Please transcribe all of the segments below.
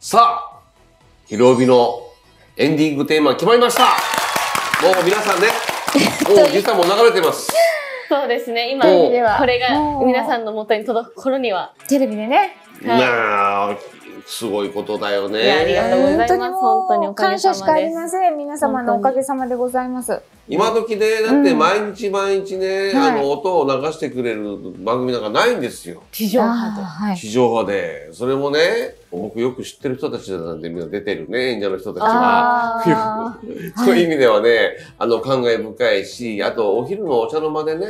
さあ、ひろゆびのエンディングテーマ決まりました。もう皆さんね、もう実はもう流れてます。そうですね、今、これが皆さんの元に届く頃には。テレビでね。なあ、すごいことだよね。ありがとうございます。本当におかげさまです。感謝しかありません。皆様のおかげさまでございます。今時ね、だって毎日毎日ね、音を流してくれる番組なんかないんですよ。地上波で。地上波で。それもね、僕よく知ってる人たちなんでみんな出てるね、演者の人たちは。そういう意味ではね、感慨深いし、あとお昼のお茶の間でね、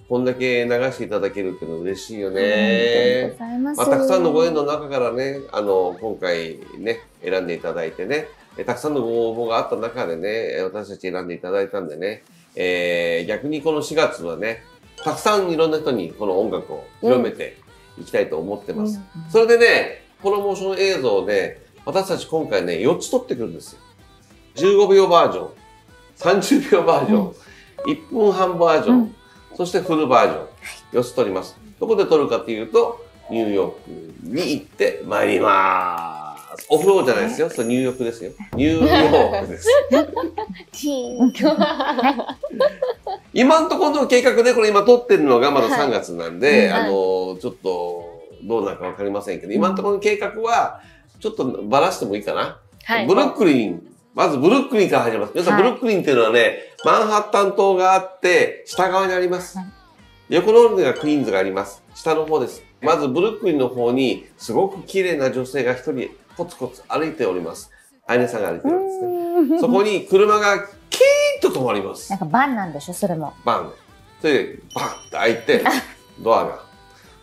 こんだけ流していただけるっていうのは嬉しいよね。たくさんのご縁の中からね、今回ね、選んでいただいてね、たくさんのご応募があった中でね、私たち選んでいただいたんでね、逆にこの4月はね、たくさんいろんな人にこの音楽を広めていきたいと思ってます。それでね、プロモーション映像で、私たち今回ね、4つ撮ってくるんですよ。15秒バージョン、30秒バージョン、1分半バージョン、そしてフルバージョン、4つ撮ります。どこで撮るかっていうと、ニューヨークに行ってまいります。お風呂じゃないですよ。それ入浴ですよ。ニューヨークです。今のところの計画で、これ今撮ってるのがまだ3月なんで、ちょっとどうなるかわかりませんけど、今のところの計画は、ちょっとばらしてもいいかな。ブルックリン、まずブルックリンから始めます。皆さん、ブルックリンっていうのはね、マンハッタン島があって、下側にあります。横の方にはクイーンズがあります。下の方です。まずブルックリンの方に、すごく綺麗な女性が一人、コツコツ歩いております。アイネさんが歩いてるんですね。そこに車がキーンと止まります。なんかバンなんでしょ、それも。バン。それで、バンって開いて、ドアが。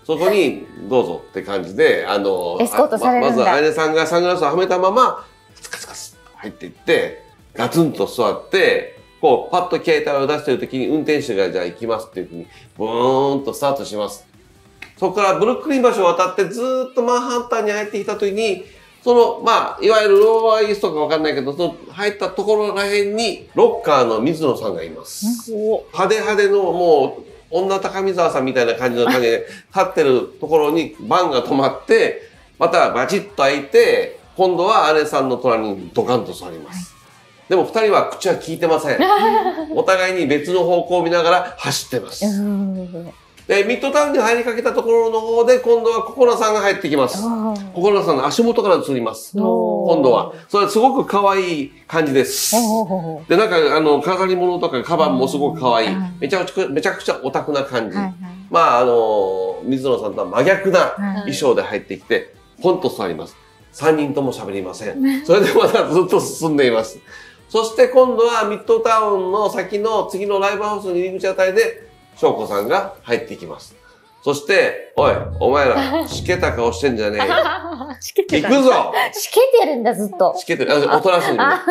そこに、どうぞって感じで、エスコートされるんだ。まずアイネさんがサングラスをはめたまま、スカスカスと入っていって、ガツンと座って、こう、パッと携帯を出しているときに運転手がじゃあ行きますっていうふうに、ブーンとスタートします。そこからブルックリン橋を渡ってずーっとマンハッタンに入ってきたときに、いわゆるローワーイーストかわかんないけど、その入ったところらへんに、ロッカーの水野さんがいます。派手派手のもう、女高見沢さんみたいな感じの感じで、立ってるところにバンが止まって、またバチッと開いて、今度は姉さんの隣にドカンと座ります。でも二人は口は聞いてません。お互いに別の方向を見ながら走ってます。で、ミッドタウンに入りかけたところの方で、今度はココナさんが入ってきます。ココナさんの足元から映ります。今度は。それはすごく可愛い感じです。で、なんか、飾り物とかカバンもすごく可愛い。めちゃくちゃオタクな感じ。水野さんとは真逆な衣装で入ってきて、ポンと座ります。3人とも喋りません。それでまたずっと進んでいます。そして今度はミッドタウンの先の次のライブハウスの入り口あたりで、翔子さんが入ってきます。そして、おい、お前ら、しけた顔してんじゃねえよ。行くぞしけてるんだ、ずっと。しけてる。おとなしいんだ。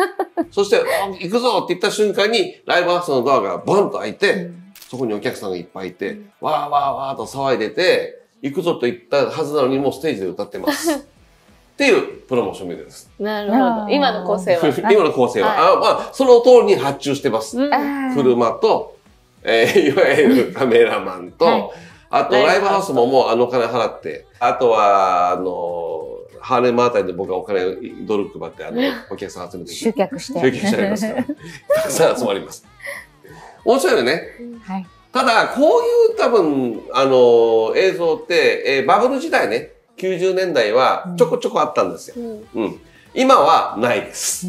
そして、行くぞって言った瞬間に、ライブハウスのドアがボンと開いて、そこにお客さんがいっぱいいて、わーわーわーと騒いでて、行くぞと言ったはずなのに、もうステージで歌ってます。っていうプロモーションビデオです。なるほど。今の構成は。今の構成は。その通りに発注してます。車と、いわゆるカメラマンと、あとライブハウスももうお金払って、あとは、ハーレムあたりで僕はお金ドル配って、お客さん集めて集客して。集客しちゃいますから。たくさん集まります。面白いよね。ただ、こういう多分、映像って、バブル時代ね、90年代はちょこちょこあったんですよ。今はないです。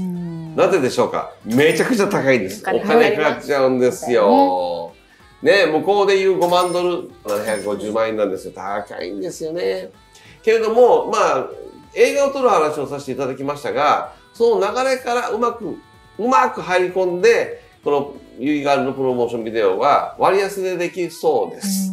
なぜでしょうか？めちゃくちゃ高いんです。お金かかっちゃうんですよ。ね、向こうでいう5万ドル、750万円なんですよ。高いんですよね。けれども、映画を撮る話をさせていただきましたが、その流れからうまく入り込んで、このユイガールのプロモーションビデオは割安でできそうです。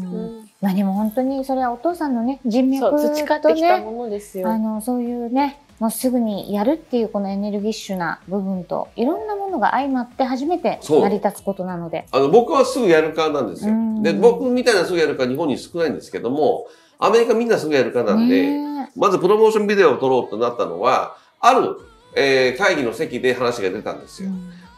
でも本当にそれはお父さんのね、人脈とね、培ってきたものですよ。そういうね、もうすぐにやるっていうこのエネルギッシュな部分といろんなものが相まって初めて成り立つことなので。僕はすぐやるかなんですよ。で、僕みたいなすぐやるか日本に少ないんですけども、アメリカみんなすぐやるかなんで、まずプロモーションビデオを撮ろうとなったのは、ある、会議の席で話が出たんですよ。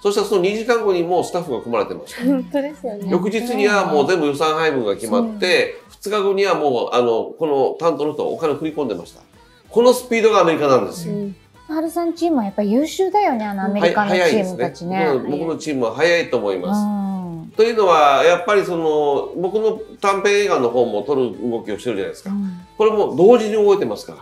そしたらその2時間後にもうスタッフが組まれてました。本当ですよね。翌日にはもう全部予算配分が決まって、2日後にはもう、この担当の人はお金を振り込んでました。このスピードがアメリカなんですよ。春さんチームはやっぱり優秀だよね、アメリカのチームたちね。僕のチームは早いと思います。というのは、やっぱり僕の短編映画の方も撮る動きをしてるじゃないですか。これも同時に動いてますから。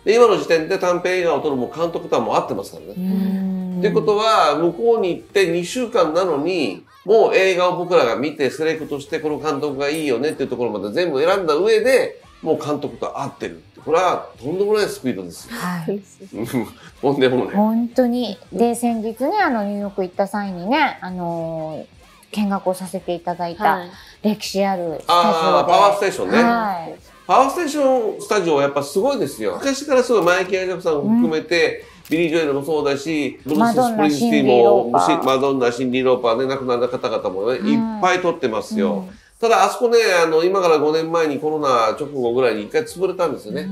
で、今の時点で短編映画を撮るも監督とはもう合ってますからね。ということは、向こうに行って2週間なのに、もう映画を僕らが見てセレクトしてこの監督がいいよねっていうところまで全部選んだ上で、もう監督と合ってるって。これはとんでもないスピードですよ。はい。とんでもない。本当に。で、先日ね、ニューヨーク行った際にね、見学をさせていただいた歴史あるスタジオで。パワーステーションね。はい。パワーステーションスタジオはやっぱすごいですよ。昔からすごいマイケル・ジャクソンを含めて、ビリー・ジョエルもそうだし、ブルース・スプリンスティも、マドンナ、シンディ・ローパーね、亡くなった方々もね、いっぱい撮ってますよ。ただ、あそこね、今から5年前にコロナ直後ぐらいに一回潰れたんですよね。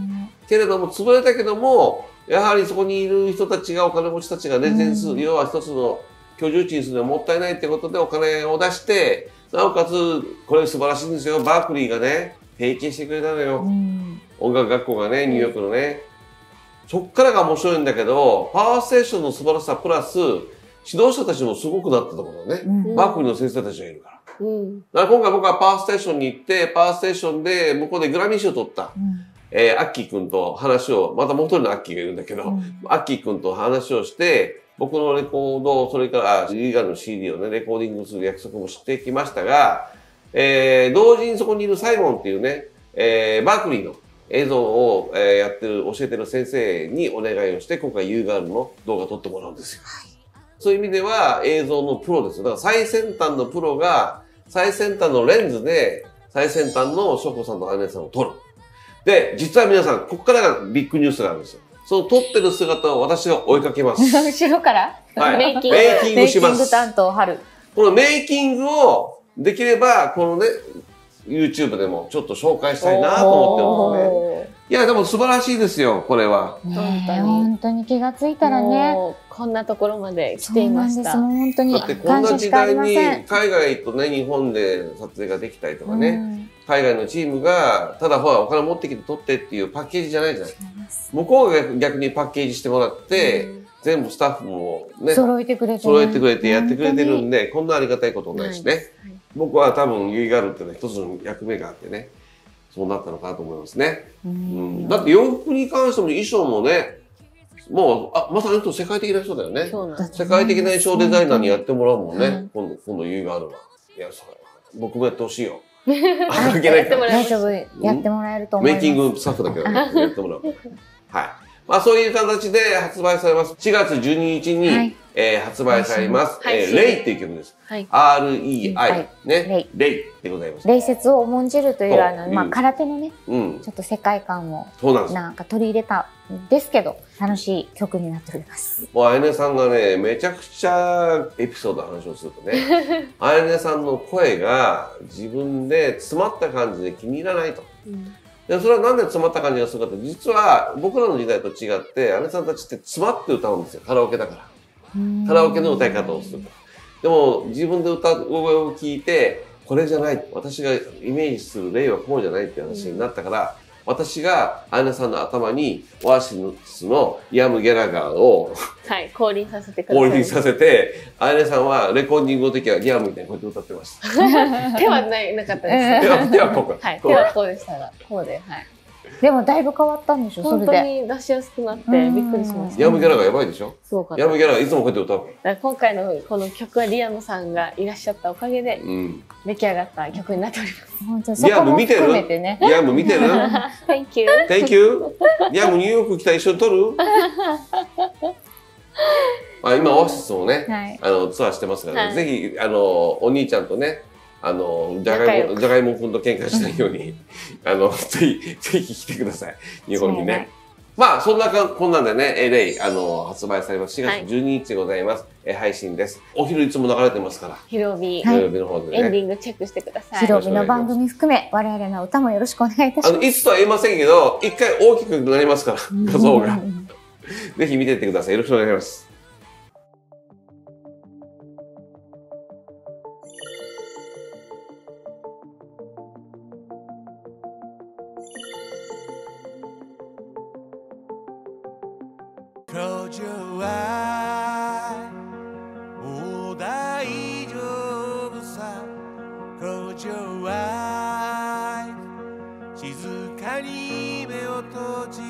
けれども、潰れたけども、やはりそこにいる人たちが、お金持ちたちがレジデンス、要は一つの居住地にするのはもったいないってことでお金を出して、なおかつ、これ素晴らしいんですよ。バークリーがね、提携してくれたのよ。音楽学校がね、ニューヨークのね。そっからが面白いんだけど、パワーステーションの素晴らしさプラス、指導者たちもすごくなったところね。バークリーの先生たちがいるから。だから今回僕はパワーステーションに行って、パワーステーションで向こうでグラミー賞を取った、アッキー君と話を、またもう一人のアッキーがいるんだけど、アッキー君と話をして、僕のレコード、それからリーガルの CD をね、レコーディングする約束もしてきましたが、同時にそこにいるサイモンっていうね、バークリーの映像を、やってる、教えてる先生にお願いをして、今回ユーガールの動画を撮ってもらうんですよ。そういう意味では映像のプロですよ。だから最先端のプロが、最先端のレンズで、最先端のショコさんとアネさんを撮る。で、実は皆さん、ここからがビッグニュースがあるんですよ。その撮ってる姿を私が追いかけます。後ろからはい。メイキングします。メイキング担当、春。このメイキングを、できれば、このね、YouTube でもちょっと紹介したいなと思ってるんですね。いや、でも素晴らしいですよ、これは。本当に気がついたらね。こんなところまで来ていました。本当にだってこんな時代に海外とね、日本で撮影ができたりとかね、海外のチームが、ただほら、お金持ってきて撮ってっていうパッケージじゃないじゃない。向こうが逆にパッケージしてもらって、全部スタッフもね、揃えてくれてやってくれてるんで、こんなありがたいことないしね。僕は多分、ユイガールっていうのは一つの役目があってね、そうなったのかなと思いますね。だって洋服に関しても衣装もね、もう、まさに世界的な人だよね。世界的な衣装デザイナーにやってもらうもんね。今度ユイガールは。いや、僕もやってほしいよ。関係ないから。大丈夫、やってもらえると思います。メイキングスタッフだけどね、やってもらう。はい。まあそういう形で発売されます。4月12日に、発売されます。レイっていう曲です。R-E-I。ね。レイでございます。礼節を重んじるというまあ空手のね、ちょっと世界観をなんか取り入れたんですけど、楽しい曲になっております。もうあやねさんがね、めちゃくちゃエピソードの話をするとね、あやねさんの声が自分で詰まった感じで気に入らないと。でそれはなんで詰まった感じがするかって、実は僕らの時代と違って、姉さんたちって詰まって歌うんですよ。カラオケだから。カラオケの歌い方をする。でも自分で歌声を聞いて、これじゃない。私がイメージする例はこうじゃないって話になったから、私が姉さんの頭にオアシスのイアム・ギャラガーを降臨させてください。降臨させて、姉さんはレコーディングの時はギャムみたいにこうやって歌ってました。手はなかったです。手はこうか。はい、手はこうでしたが、こうで、はい。でもだいぶ変わったんでしょ、それで。本当に出しやすくなってびっくりしました。イアム・ギャラガーやばいでしょ。そうか。イアム・ギャラガーいつもこうやって歌うから。今回のこの曲はリアムさんがいらっしゃったおかげで出来上がった曲になっております。リアム見てる？リアム見てる？ Thank you. Thank you. リアムニューヨーク来たら一緒に撮る？今オアシスもね、ツアーしてますから、ぜひお兄ちゃんとね、じゃがいもくんと喧嘩しないように、ぜひ来てください。日本にね。まあ、そんなこんなんでね、レイ、発売されます。4月12日でございます。配信です。お昼いつも流れてますから。昼帯の方でね。エンディングチェックしてください。昼帯の番組含め、我々の歌もよろしくお願いいたします。いつとは言いませんけど、一回大きくなりますから、画像が。ぜひ見てってください。よろしくお願いします。Close your eyes もう大丈夫さ Close your eyes 静かに目を閉じ